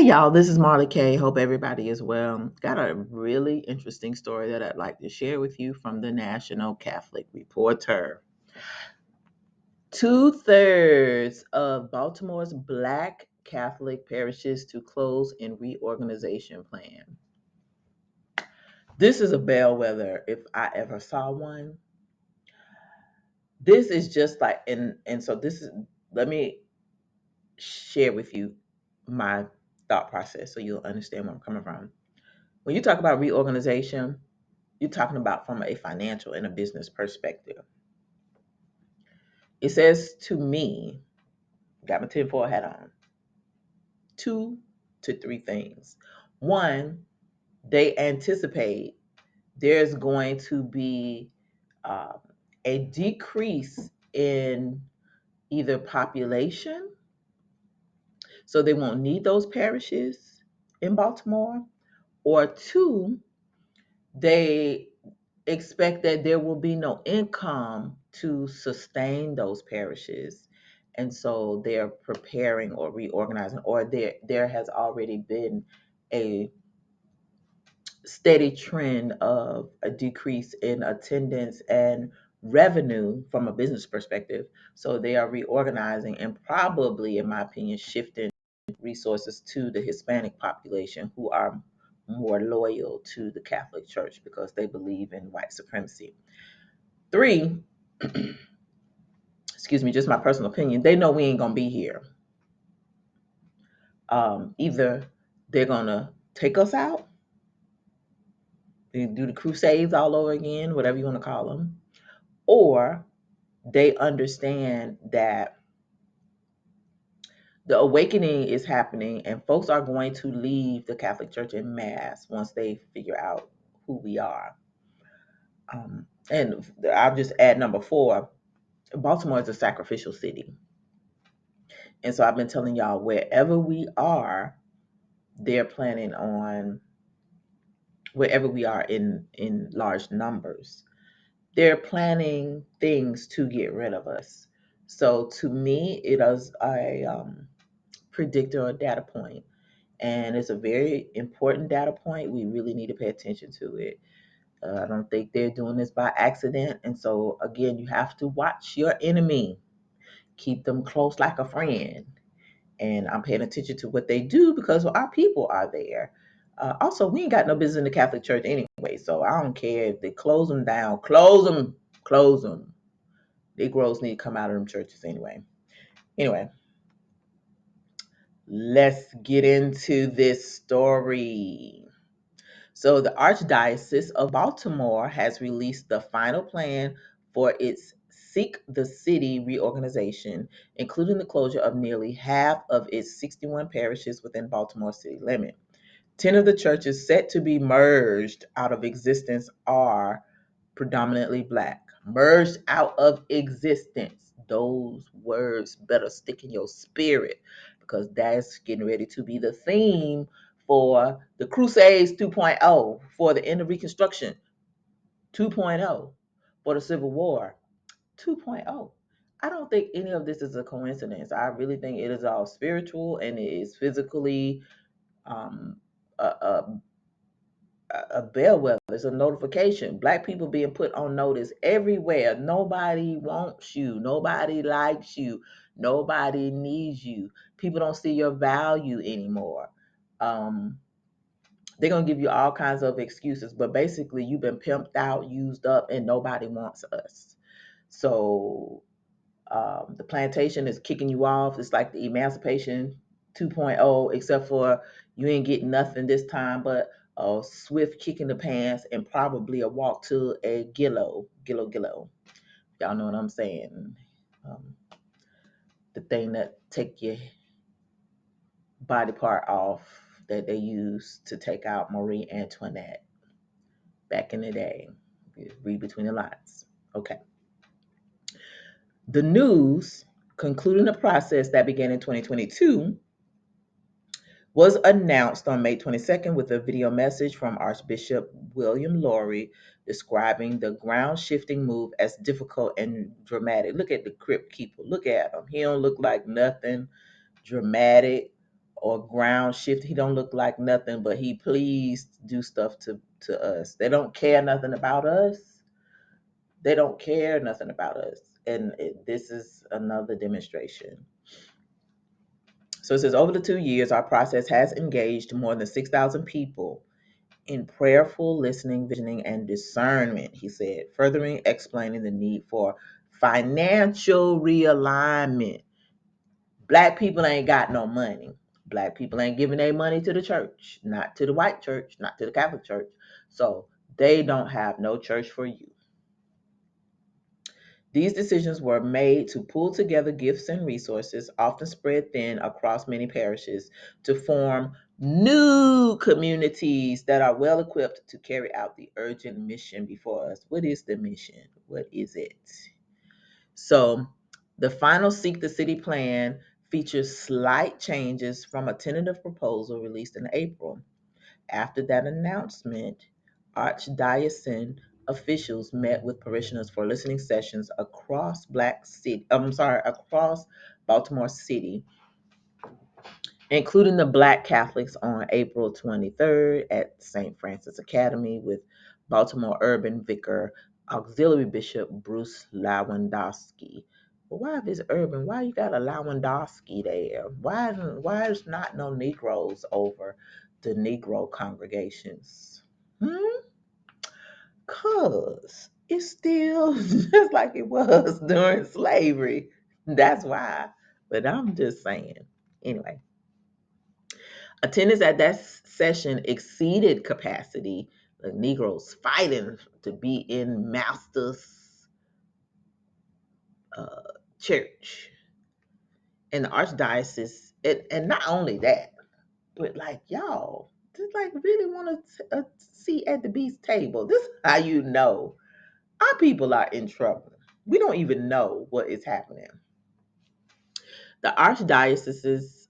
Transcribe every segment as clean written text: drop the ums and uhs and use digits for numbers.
Y'all, this is Marley K. Hope everybody is well. Got a really interesting story that I'd like to share with you from the National Catholic Reporter. Two-thirds of Baltimore's Black Catholic parishes to close in reorganization plan. This is a bellwether if I ever saw one. This is just like, and so this is, let me share with you my thought process so you'll understand where I'm coming from. When you talk about reorganization, you're talking about from a financial and a business perspective. It says to me, got my tinfoil hat on, 2 to 3 things. One, they anticipate there's going to be um, a decrease in either population, so they won't need those parishes in Baltimore, or two, they expect that there will be no income to sustain those parishes. And so they're preparing or reorganizing, or there has already been a steady trend of a decrease in attendance and revenue from a business perspective. So they are reorganizing and probably, in my opinion, shifting resources to the Hispanic population who are more loyal to the Catholic Church because they believe in white supremacy. Three, excuse me, just my personal opinion, they know we ain't gonna be here. Either they're gonna take us out, they do the crusades all over again, whatever you want to call them, or they understand that the awakening is happening and folks are going to leave the Catholic Church in mass once they figure out who we are. And I'll just add number 4. Baltimore is a sacrificial city. And so I've been telling y'all, wherever we are, they're planning on, wherever we are in large numbers, they're planning things to get rid of us. So to me, it is a predictor or data point, and it's a very important data point. We really need to pay attention to it. I don't think they're doing this by accident. And so again, you have to watch your enemy, keep them close like a friend. And I'm paying attention to what they do because our people are there. Also, we ain't got no business in the Catholic Church anyway, so I don't care if they close them down. Close them, close them. Negroes need to come out of them churches anyway. Anyway, let's get into this story. So, the Archdiocese of Baltimore has released the final plan for its Seek the City reorganization, including the closure of nearly half of its 61 parishes within Baltimore city limit. 10 of the churches set to be merged out of existence are predominantly Black. Merged out of existence. Those words better stick in your spirit because that's getting ready to be the theme for the Crusades 2.0, for the end of Reconstruction 2.0, for the Civil War 2.0. I don't think any of this is a coincidence. I really think it is all spiritual and it is physically um, a, a a bellwether. It's a notification. Black people being put on notice everywhere. Nobody wants you. Nobody likes you. Nobody needs you. People don't see your value anymore. Um, they're gonna give you all kinds of excuses, but basically you've been pimped out, used up, and nobody wants us. So the plantation is kicking you off. It's like the Emancipation 2.0, except for you ain't getting nothing this time but a swift kick in the pants and probably a walk to a gillo. Y'all know what I'm saying? Um, the thing that take your body part off that they used to take out Marie Antoinette back in the day. Read between the lines. Okay. The news, concluding the process that began in 2022, was announced on May 22nd with a video message from Archbishop William Lowry describing the ground shifting move as difficult and dramatic. Look at the crypt keeper. Look at him. He don't look like nothing dramatic or ground shift. He don't look like nothing, but he pleased do stuff to us. They don't care nothing about us. They don't care nothing about us. And this is another demonstration. So it says, over the 2 years, our process has engaged more than 6,000 people in prayerful listening, visioning, and discernment, he said, furthering explaining the need for financial realignment. Black people ain't got no money. Black people ain't giving their money to the church, not to the white church, not to the Catholic church. So they don't have no church for you. These decisions were made to pull together gifts and resources, often spread thin across many parishes, to form new communities that are well equipped to carry out the urgent mission before us. What is the mission? What is it? So, the final Seek the City plan features slight changes from a tentative proposal released in April. After that announcement, archdiocesan officials met with parishioners for listening sessions across Baltimore City, including the Black Catholics on April 23rd at St. Francis Academy with Baltimore Urban Vicar Auxiliary Bishop Bruce Lewandowski. But why if it's urban, why you got a Lewandowski there? Why is not no Negroes over the Negro congregations? Hmm? Cause it's still just like it was during slavery. That's why. But I'm just saying. Anyway. Attendance at that session exceeded capacity. The Negroes fighting to be in Master's uh, church. And the archdiocese, and not only that, but like y'all, just like really want to see at the beast table. This is how you know our people are in trouble. We don't even know what is happening. The Archdiocese's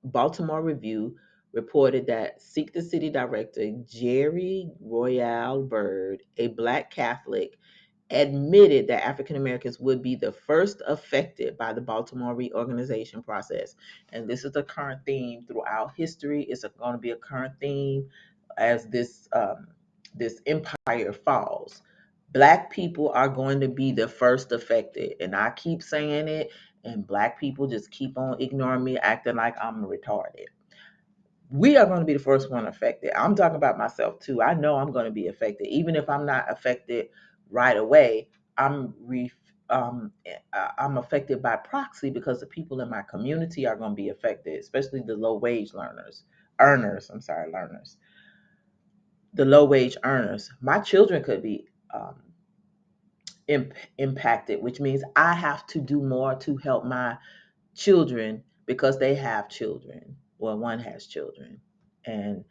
Baltimore Review reported that Seek the City director Jerry Royale Bird, a black Catholic, admitted that African Americans would be the first affected by the Baltimore reorganization process. And this is a current theme throughout history. It's going to be a current theme as this empire falls. Black people are going to be the first affected. And I keep saying it, and black people just keep on ignoring me, acting like I'm retarded. We are going to be the first one affected. I'm talking about myself too. I know I'm going to be affected, even if I'm not affected right away. I'm re, I'm affected by proxy because the people in my community are going to be affected, especially the low wage earners. I'm sorry, learners. The low wage earners. My children could be impacted, which means I have to do more to help my children because they have children. Well, one has children, and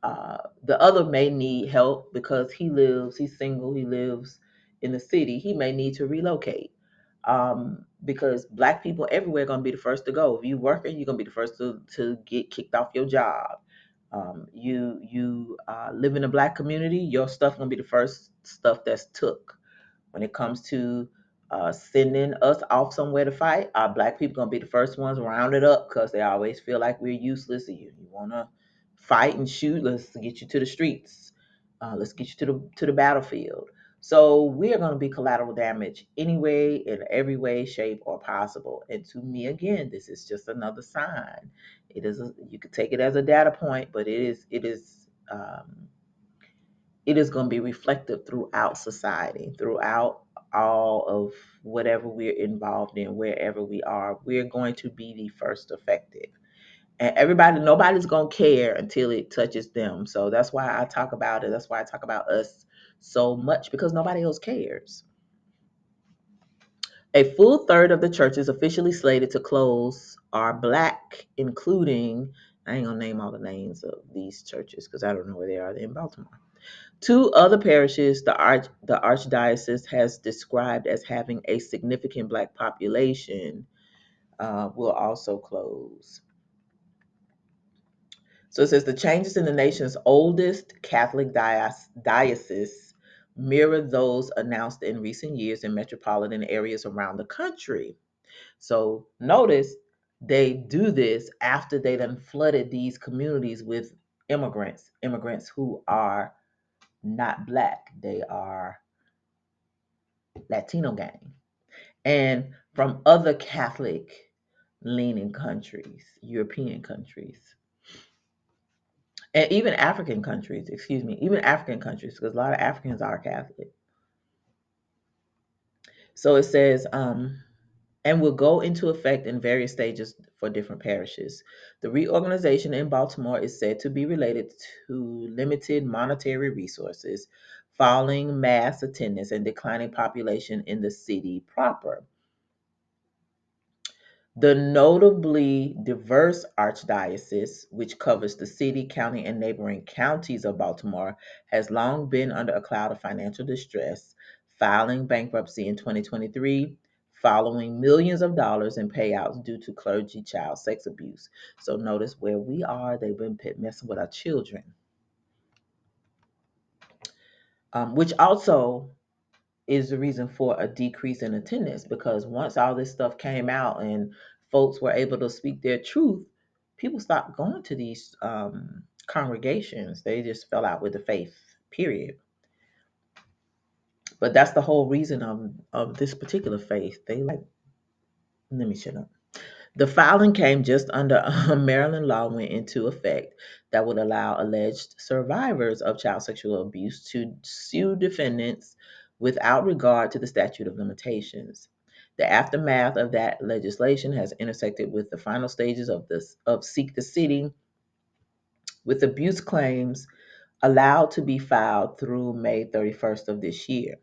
the other may need help because he's single, he lives in the city. He may need to relocate because black people everywhere going to be the first to go. If you working, you're going to be the first to get kicked off your job. You live in a black community, your stuff going to be the first stuff that's took. When it comes to sending us off somewhere to fight, our black people gonna be the first ones rounded up because they always feel like we're useless. You wanna fight and shoot? Let's get you to the streets. Let's get you to the battlefield. So we are gonna be collateral damage anyway, in every way, shape, or possible. And to me, again, this is just another sign. You could take it as a data point, but it is going to be reflective throughout society, throughout all of whatever we're involved in, wherever we are. We're going to be the first affected. And nobody's going to care until it touches them. So that's why I talk about it. That's why I talk about us so much, because nobody else cares. A full third of the churches officially slated to close are black, including, I ain't going to name all the names of these churches because I don't know where they are. They're in Baltimore. Two other parishes the archdiocese has described as having a significant black population will also close. So it says the changes in the nation's oldest Catholic diocese mirror those announced in recent years in metropolitan areas around the country. So notice They do this after they done flooded these communities with immigrants who are not black. They are Latino gang. And from other Catholic leaning countries, European countries, and even African countries, excuse me, even African countries, because a lot of Africans are Catholic. So it says, and will go into effect in various stages for different parishes. The reorganization in Baltimore is said to be related to limited monetary resources, falling mass attendance, and declining population in the city proper. The notably diverse archdiocese, which covers the city, county, and neighboring counties of Baltimore, has long been under a cloud of financial distress, filing bankruptcy in 2023, following millions of dollars in payouts due to clergy child sex abuse. So notice where we are, they've been messing with our children, which also is the reason for a decrease in attendance, because once all this stuff came out and folks were able to speak their truth, people stopped going to these congregations. They just fell out with the faith, period. But that's the whole reason of this particular faith. They like, let me shut up. The filing came just under a Maryland law went into effect that would allow alleged survivors of child sexual abuse to sue defendants without regard to the statute of limitations. The aftermath of that legislation has intersected with the final stages of Seek the City, with abuse claims allowed to be filed through May 31st of this year.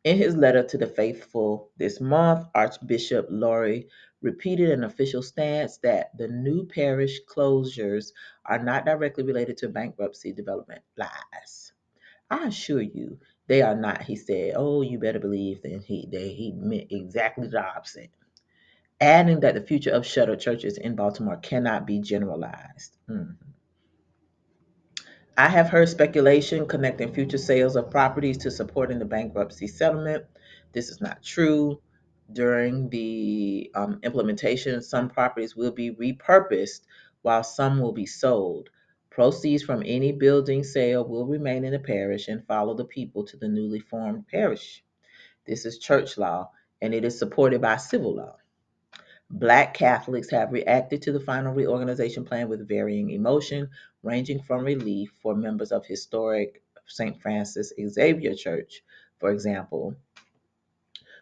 In his letter to the faithful this month, Archbishop Laurie repeated an official stance that the new parish closures are not directly related to bankruptcy development. Lies. I assure you, they are not. He said, "Oh, you better believe that he meant exactly the opposite." Adding that the future of shuttered churches in Baltimore cannot be generalized. I have heard speculation connecting future sales of properties to supporting the bankruptcy settlement. This is not true. During the implementation, some properties will be repurposed while some will be sold. Proceeds from any building sale will remain in the parish and follow the people to the newly formed parish. This is church law, and it is supported by civil law. Black Catholics have reacted to the final reorganization plan with varying emotion, ranging from relief for members of historic St. Francis Xavier Church, for example,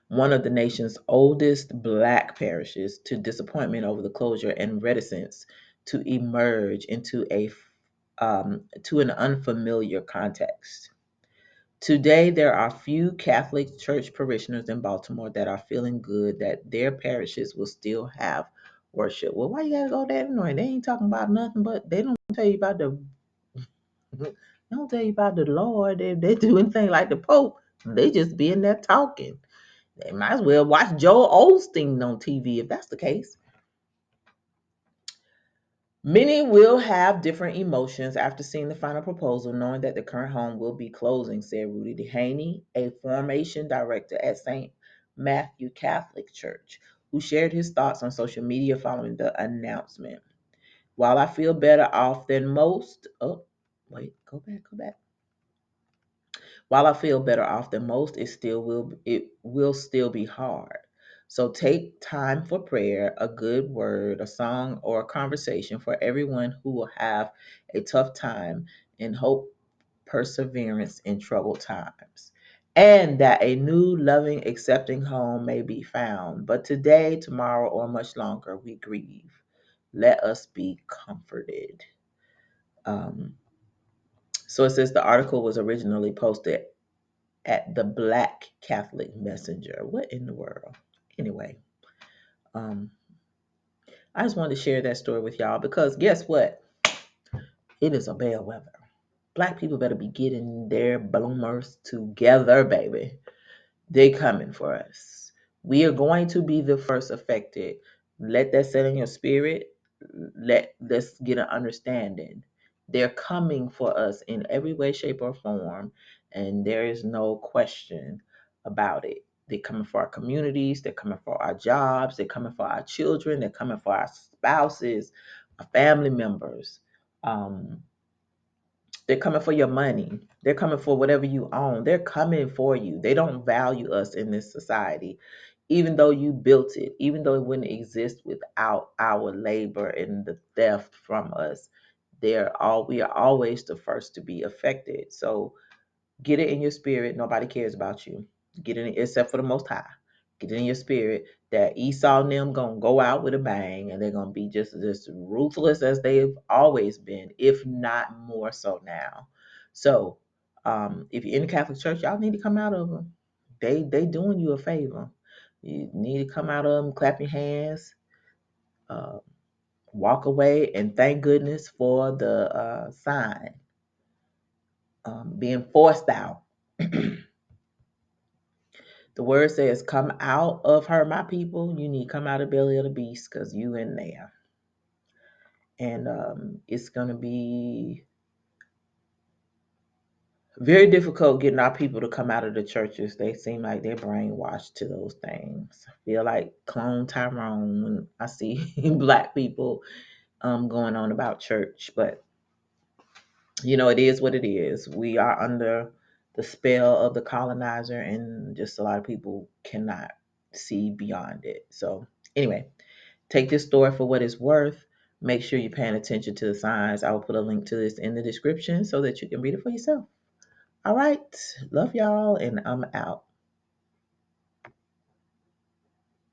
one of the nation's oldest Black parishes, to disappointment over the closure and reticence to emerge into to an unfamiliar context. Today, there are few Catholic Church parishioners in Baltimore that are feeling good that their parishes will still have worship. Well, why you gotta go there anyway? They ain't talking about nothing, but they don't tell you about they don't tell you about the Lord. They do anything like the Pope, they just be in there talking. They might as well watch Joel Osteen on TV if that's the case. Many will have different emotions after seeing the final proposal, knowing that the current home will be closing, said Rudy Dehaney, a formation director at St. Matthew Catholic Church, who shared his thoughts on social media following the announcement. While I feel better off than most, oh, wait, go back. While I feel better off than most, it will still be hard. So take time for prayer, a good word, a song, or a conversation for everyone who will have a tough time, and hope perseverance in troubled times. And that a new, loving, accepting home may be found. But today, tomorrow, or much longer, we grieve. Let us be comforted. Um, so it says the article was originally posted at the Black Catholic Messenger. What in the world? Anyway, um, I just wanted to share that story with y'all because guess what? It is a bellwether. Black people better be getting their bloomers together, baby. They coming for us. We are going to be the first affected. Let that set in your spirit. Let's get an understanding. They're coming for us in every way, shape, or form, and there is no question about it. They're coming for our communities. They're coming for our jobs. They're coming for our children. They're coming for our spouses, our family members. Um, they're coming for your money. They're coming for whatever you own. They're coming for you. They don't value us in this society, even though you built it, even though it wouldn't exist without our labor and the theft from us. We are always the first to be affected. So get it in your spirit. Nobody cares about you. Get it except for the Most High. Get it in your spirit that Esau and them gonna go out with a bang, and they're gonna be just as ruthless as they've always been, if not more so now. So, if you're in the Catholic Church, y'all need to come out of them. They doing you a favor. You need to come out of them, clap your hands, uh, walk away, and thank goodness for the sign being forced out. The word says, "Come out of her, my people." You need to come out of the belly of the beast because you in there. And it's going to be very difficult getting our people to come out of the churches. They seem like they're brainwashed to those things. I feel like clone Tyrone when I see black people going on about church. But, it is what it is. We are under the spell of the colonizer, and just a lot of people cannot see beyond it. So, anyway. Take this story for what it's worth. Make sure you're paying attention to the signs. I will put a link to this in the description so that you can read it for yourself. All right. Love y'all, and I'm out.